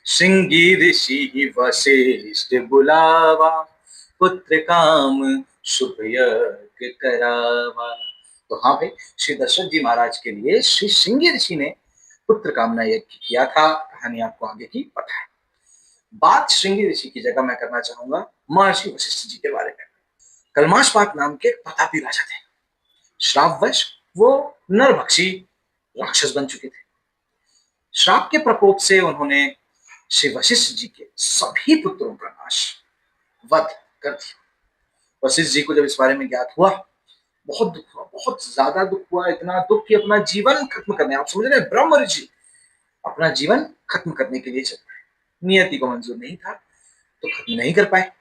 श्रृंगी ऋषि वशिष्ठ बुलावा, पुत्र काम शुभ यज्ञ करावा। तो हाँ भाई, श्री दशरथ जी महाराज के लिए श्री श्रृंगी ऋषि ने पुत्र कामना यज्ञ किया था। कहानी आपको आगे की पता है। बात श्रृंगी ऋषि की जगह मैं करना चाहूंगा महर्षि वशिष्ठ जी के बारे में। कलमाशपात नाम के प्रतापी राजा थे। श्रापवश वो नरभक्षी राक्षस बन चुके थे। श्राप के प्रकोप से उन्होंने श्री वशिष्ठ जी के सभी पुत्रों का नाश, वध कर दिया। वशिष्ठ जी को जब इस बारे में ज्ञात हुआ, बहुत दुख हुआ, बहुत ज्यादा दुख हुआ। इतना दुख कि अपना जीवन खत्म करने, आप समझ रहे हैं, ब्रह्म ऋषि अपना जीवन खत्म करने के लिए चल रहे। नियति को मंजूर नहीं था तो खत्म नहीं कर पाए।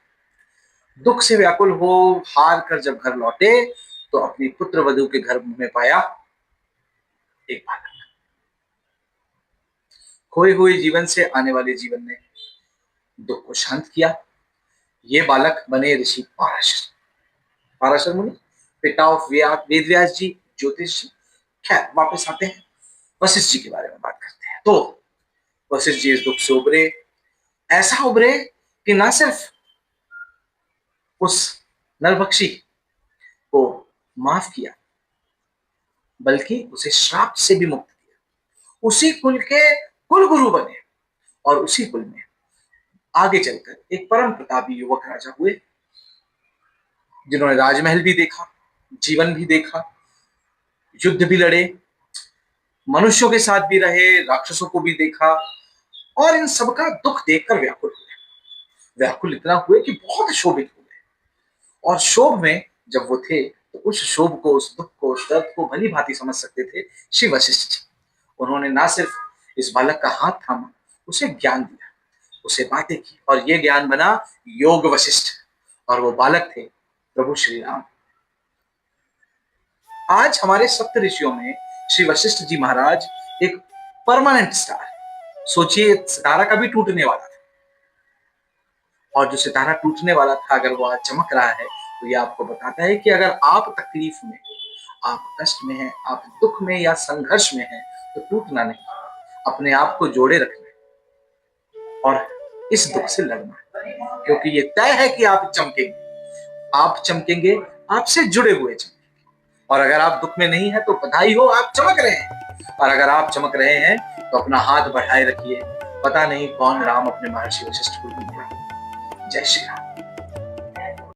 दुख से व्याकुल हो हार कर जब घर लौटे तो अपनी पुत्र वधु के घर में पाया एक बालक। खोए हुए जीवन से आने वाले जीवन ने दुख को शांत किया। ये बालक बने ऋषि पाराशर। पाराशर मुनि, पिता ऑफ वेद व्यास जी, ज्योतिष। खैर वापस आते हैं, वशिष्ठ जी के बारे में बात करते हैं। तो वशिष्ठ जी इस दुख से उभरे, ऐसा उभरे कि ना सिर्फ उस नरभक्षी को माफ किया बल्कि उसे श्राप से भी मुक्त किया। उसी कुल के कुल गुरु बने और उसी कुल में आगे चलकर एक परम प्रतापी युवक राजा हुए, जिन्होंने राजमहल भी देखा, जीवन भी देखा, युद्ध भी लड़े, मनुष्यों के साथ भी रहे, राक्षसों को भी देखा और इन सबका दुख देखकर व्याकुल हुए। व्याकुल इतना हुए कि बहुत शोभित हुए। और शोभ में जब वो थे तो उस शोभ को, उस दुख को, उस दर्द को भली भांति समझ सकते थे श्री वशिष्ठ जी। उन्होंने ना सिर्फ इस बालक का हाथ थामा, उसे ज्ञान दिया, उसे बातें की और ये ज्ञान बना योग वशिष्ठ। और वो बालक थे प्रभु श्री राम। आज हमारे सप्त ऋषियों में श्री वशिष्ठ जी महाराज एक परमानेंट स्टार। सोचिए, सितारा कभी टूटने वाला था और जो सितारा टूटने वाला था अगर वो आज चमक रहा है तो ये आपको बताता है कि अगर आप तकलीफ में, आप कष्ट में हैं, आप दुख में या संघर्ष में हैं तो टूटना नहीं, अपने आप को जोड़े रखना और इस दुख से लड़ना, क्योंकि ये तय है कि आप चमकेंगे। आप चमकेंगे, आपसे जुड़े हुए चमकेंगे। और अगर आप दुख में नहीं है तो बधाई हो, आप चमक रहे हैं। और अगर आप चमक रहे हैं तो अपना हाथ बढ़ाए रखिए, पता नहीं कौन राम अपने महर्षि वशिष्ठ को मिल गया। जय श्री राम।